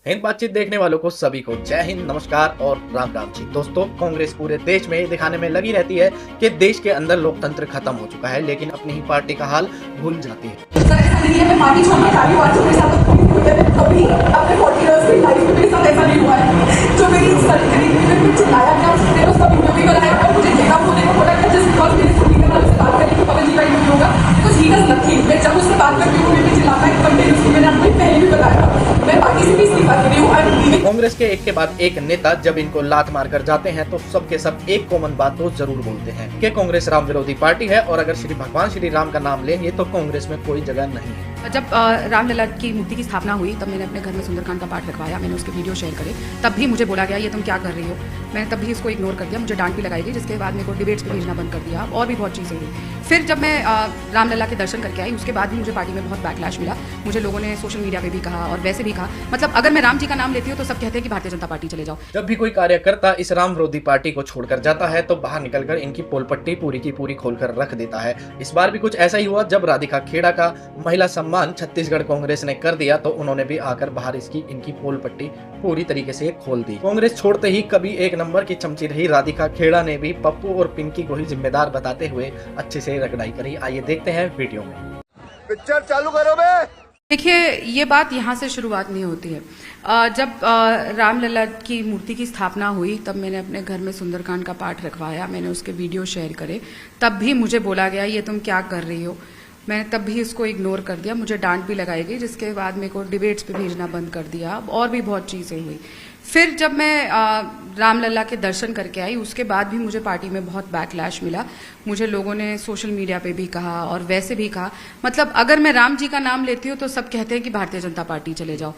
हिंद बातचीत देखने वालों को सभी को जय हिंद, नमस्कार और राम राम जी। दोस्तों, कांग्रेस पूरे देश में दिखाने में लगी रहती है कि देश के अंदर लोकतंत्र खत्म हो चुका है, लेकिन अपनी ही पार्टी का हाल भूल जाती है। पार्टी छोड़ के काफी बार मेरे साथ कभी अपने 40 इयर्स की लाइफ में मेरे साथ ऐसा नहीं हुआ है। जो मेरी सर्जरी में कुछ चिल्लाया गया, उसने उसका वीडियो भी बनाया और मुझे देखा होने को बोला कि जिस बिकॉज मेरी स्कूल के नाम से बात करें कि पवन जी का इंटरव्यू होगा, तो ही डज नथिंग। मैं जब उससे बात करती हूँ मुझे चिल्लाता है कंटिन्यूअसली। मैंने आपको पहले भी बताया, मैं पार्टी से भी इस्तीफा दे रही हूँ। कांग्रेस के एक के बाद एक नेता जब इनको लात मार कर जाते हैं तो सबके सब एक कॉमन बात तो जरूर बोलते हैं कि कांग्रेस राम विरोधी पार्टी है और अगर भगवान श्री राम का नाम लेंगे तो कांग्रेस में कोई जगह नहीं है। जब रामलला की मूर्ति की स्थापना हुई तब मैंने अपने घर में सुंदरकांड का पाठ रखवाया, मैंने उसके वीडियो शेयर करे। तब भी मुझे बोला गया ये तुम क्या कर रही हो। मैंने तब भी इसको इग्नोर कर दिया, मुझे डांट भी लगाई गई, जिसके बाद मेरे को डिबेट्स पे भेजना बंद कर दिया और भी बहुत चीज़ें हुई। फिर जब मैं रामलला के दर्शन करके आई उसके बाद भी मुझे पार्टी में बहुत बैकलैश मिला। मुझे लोगों ने सोशल मीडिया पे भी कहा और वैसे भी कहा, मतलब अगर मैं राम जी का नाम लेती हूँ तो सब कहते हैं कि भारतीय जनता पार्टी चले जाओ। जब भी कोई कार्यकर्ता इस राम विरोधी पार्टी को छोड़कर जाता है तो बाहर निकलकर इनकी पोलपट्टी पूरी की पूरी खोलकर रख देता है। इस बार भी कुछ ऐसा ही हुआ। जब राधिका खेड़ा का महिला सम्मान छत्तीसगढ़ कांग्रेस ने कर दिया तो उन्होंने भी आकर बाहर इनकी पोल पट्टी पूरी तरीके से खोल दी। कांग्रेस छोड़ते ही कभी एक नंबर की चमची रही राधिका खेड़ा ने भी पप्पू और पिंकी को ही जिम्मेदार बताते हुए अच्छे से रगड़ाई करी। आइए देखते हैं वीडियो में। पिक्चर चालू करो बे। देखिए, ये बात यहाँ से शुरुआत नहीं होती है। जब रामलला की मूर्ति की स्थापना हुई तब मैंने अपने घर में सुंदरकांड का पाठ रखवाया, मैंने उसके वीडियो शेयर करे। तब भी मुझे बोला गया ये तुम क्या कर रही हो। मैंने तब भी इसको इग्नोर कर दिया, मुझे डांट भी लगाई गई, जिसके बाद मेरे को डिबेट्स पे भेजना बंद कर दिया और भी बहुत चीज़ें हुई। फिर जब मैं रामलला के दर्शन करके आई उसके बाद भी मुझे पार्टी में बहुत बैकलैश मिला। मुझे लोगों ने सोशल मीडिया पे भी कहा और वैसे भी कहा, मतलब अगर मैं राम जी का नाम लेती हूँ तो सब कहते हैं कि भारतीय जनता पार्टी चले जाओ।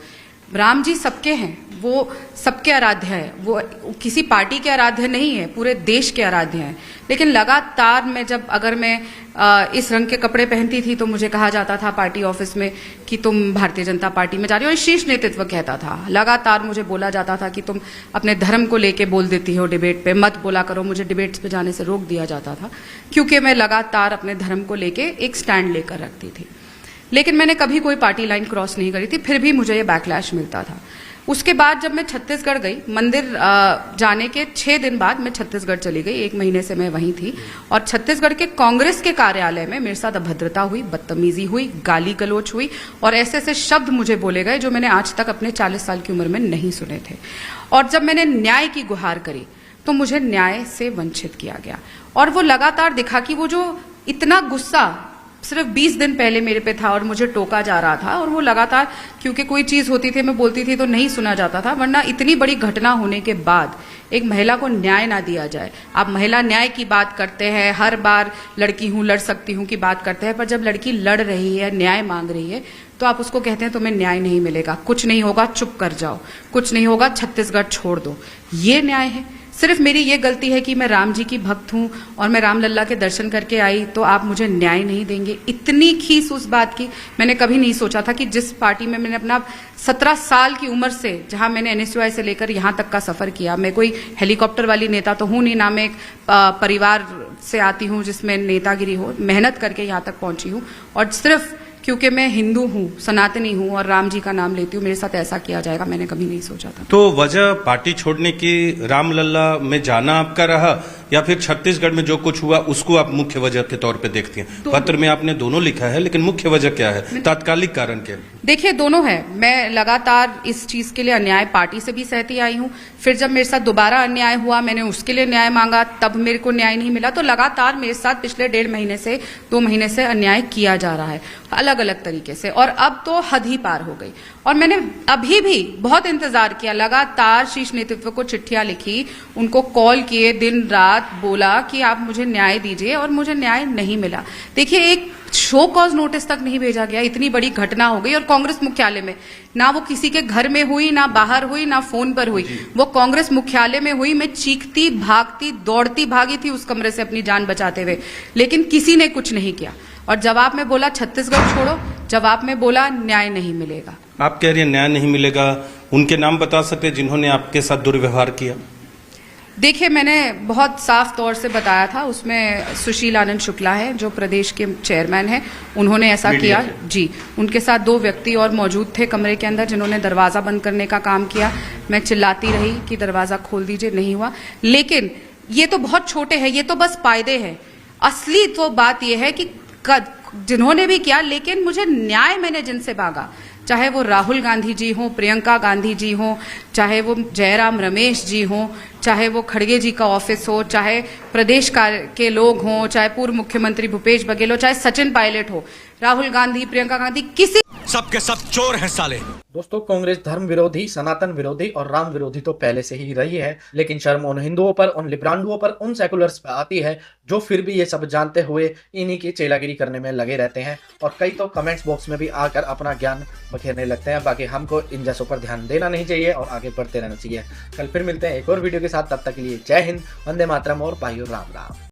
राम जी सबके हैं, वो सबके आराध्य है, वो किसी पार्टी के आराध्य नहीं है, पूरे देश के आराध्य हैं। लेकिन लगातार अगर मैं इस रंग के कपड़े पहनती थी तो मुझे कहा जाता था पार्टी ऑफिस में कि तुम भारतीय जनता पार्टी में जा रही हो। शीर्ष नेतृत्व कहता था, लगातार मुझे बोला जाता था कि तुम अपने धर्म को लेके बोल देती हो डिबेट पे, मत बोला करो। मुझे डिबेट्स पे जाने से रोक दिया जाता था क्योंकि मैं लगातार अपने धर्म को लेके एक स्टैंड लेकर रखती थी। लेकिन मैंने कभी कोई पार्टी लाइन क्रॉस नहीं करी थी, फिर भी मुझे ये बैकलैश मिलता था। उसके बाद जब मैं छत्तीसगढ़ गई, मंदिर जाने के 6 दिन बाद मैं छत्तीसगढ़ चली गई। 1 महीने से मैं वहीं थी और छत्तीसगढ़ के कांग्रेस के कार्यालय में मेरे साथ अभद्रता हुई, बदतमीजी हुई, गाली गलौच हुई और ऐसे ऐसे शब्द मुझे बोले गए जो मैंने आज तक अपने 40 साल की उम्र में नहीं सुने थे। और जब मैंने न्याय की गुहार करी तो मुझे न्याय से वंचित किया गया और वो लगातार दिखा कि वो जो इतना गुस्सा सिर्फ 20 दिन पहले मेरे पे था और मुझे टोका जा रहा था और वो लगातार, क्योंकि कोई चीज होती थी मैं बोलती थी तो नहीं सुना जाता था, वरना इतनी बड़ी घटना होने के बाद एक महिला को न्याय ना दिया जाए। आप महिला न्याय की बात करते हैं, हर बार लड़की हूं, लड़ सकती हूं की बात करते हैं, पर जब लड़की लड़ रही है, न्याय मांग रही है, तो आप उसको कहते हैं तुम्हें न्याय नहीं मिलेगा, कुछ नहीं होगा, चुप कर जाओ, कुछ नहीं होगा, छत्तीसगढ़ छोड़ दो। ये न्याय है? सिर्फ मेरी ये गलती है कि मैं राम जी की भक्त हूं और मैं रामलला के दर्शन करके आई तो आप मुझे न्याय नहीं देंगे? इतनी खीस उस बात की। मैंने कभी नहीं सोचा था कि जिस पार्टी में मैंने अपना 17 साल की उम्र से, जहां मैंने एनएसयूआई से लेकर यहां तक का सफर किया, मैं कोई हेलीकॉप्टर वाली नेता तो हूं नहीं, ना मैं एक परिवार से आती हूं जिसमें नेतागिरी हो, मेहनत करके यहां तक पहुंची हूं और सिर्फ क्योंकि मैं हिंदू हूँ, सनातनी हूँ और राम जी का नाम लेती हूँ, मेरे साथ ऐसा किया जाएगा मैंने कभी नहीं सोचा था। तो वजह पार्टी छोड़ने की रामलला में जाना आपका रहा या फिर छत्तीसगढ़ में जो कुछ हुआ उसको आप मुख्य वजह के तौर पे देखती हैं? पत्र में आपने दोनों लिखा है, लेकिन मुख्य वजह क्या है, तात्कालिक कारण क्या है? देखिए, दोनों है। मैं लगातार इस चीज के लिए अन्याय पार्टी से भी सहती आई हूँ, फिर जब मेरे साथ दोबारा अन्याय हुआ मैंने उसके लिए न्याय मांगा, तब मेरे को न्याय नहीं मिला। तो लगातार मेरे साथ पिछले 1.5 महीने से 2 महीने से अन्याय किया जा रहा है अलग अलग तरीके से और अब तो हद ही पार हो गई। और मैंने अभी भी बहुत इंतजार किया, लगातार शीर्ष नेतृत्व को चिट्ठियां लिखी, उनको कॉल किए, दिन रात बोला कि आप मुझे न्याय दीजिए और मुझे न्याय नहीं मिला। देखिए, एक शो कॉज नोटिस तक नहीं भेजा गया, इतनी बड़ी घटना हो गई और कांग्रेस मुख्यालय में, ना वो किसी के घर में हुई, ना बाहर हुई, ना फोन पर हुई, वो कांग्रेस मुख्यालय में हुई। मैं चीखती भागती दौड़ती भागी थी उस कमरे से अपनी जान बचाते हुए, लेकिन किसी ने कुछ नहीं किया। और जवाब में बोला छत्तीसगढ़ छोड़ो, जवाब में बोला न्याय नहीं मिलेगा। आप कह रही हैं न्याय नहीं मिलेगा, उनके नाम बता सकते जिन्होंने आपके साथ दुर्व्यवहार किया? देखिए, मैंने बहुत साफ तौर से बताया था, उसमें सुशील आनंद शुक्ला है जो प्रदेश के चेयरमैन हैं, उन्होंने ऐसा मीडिया किया जी। उनके साथ 2 व्यक्ति और मौजूद थे कमरे के अंदर जिन्होंने दरवाजा बंद करने का काम किया। मैं चिल्लाती रही कि दरवाजा खोल दीजिए, नहीं हुआ। लेकिन ये तो बहुत छोटे हैं, ये तो बस फायदे हैं। असली तो बात यह है कि जिन्होंने भी किया, लेकिन मुझे न्याय मैंने जिनसे मांगा, चाहे वो राहुल गांधी जी हों, प्रियंका गांधी जी हों, चाहे वो जयराम रमेश जी हों, चाहे वो खड़गे जी का ऑफिस हो, चाहे प्रदेश के लोग हों, चाहे पूर्व मुख्यमंत्री भूपेश बघेल हो, चाहे सचिन पायलट हो, राहुल गांधी, प्रियंका गांधी, किसी सबके सब चोर हैं साले। दोस्तों, कांग्रेस धर्म विरोधी, सनातन विरोधी और राम विरोधी तो पहले से ही रही है, लेकिन शर्म उन हिंदुओं पर, उन लिब्रांडुओं पर, उन सेकुलर्स पर आती है जो फिर भी ये सब जानते हुए इन्हीं की चेलागिरी करने में लगे रहते हैं और कई तो कमेंट्स बॉक्स में भी आकर अपना ज्ञान बखेरने लगते हैं। बाकी हमको इन जैसों पर ध्यान देना नहीं चाहिए और आगे बढ़ते रहना चाहिए। कल फिर मिलते हैं एक और वीडियो के साथ, तब तक के लिए जय हिंद, वंदे मातरम और भाइयों राम राम।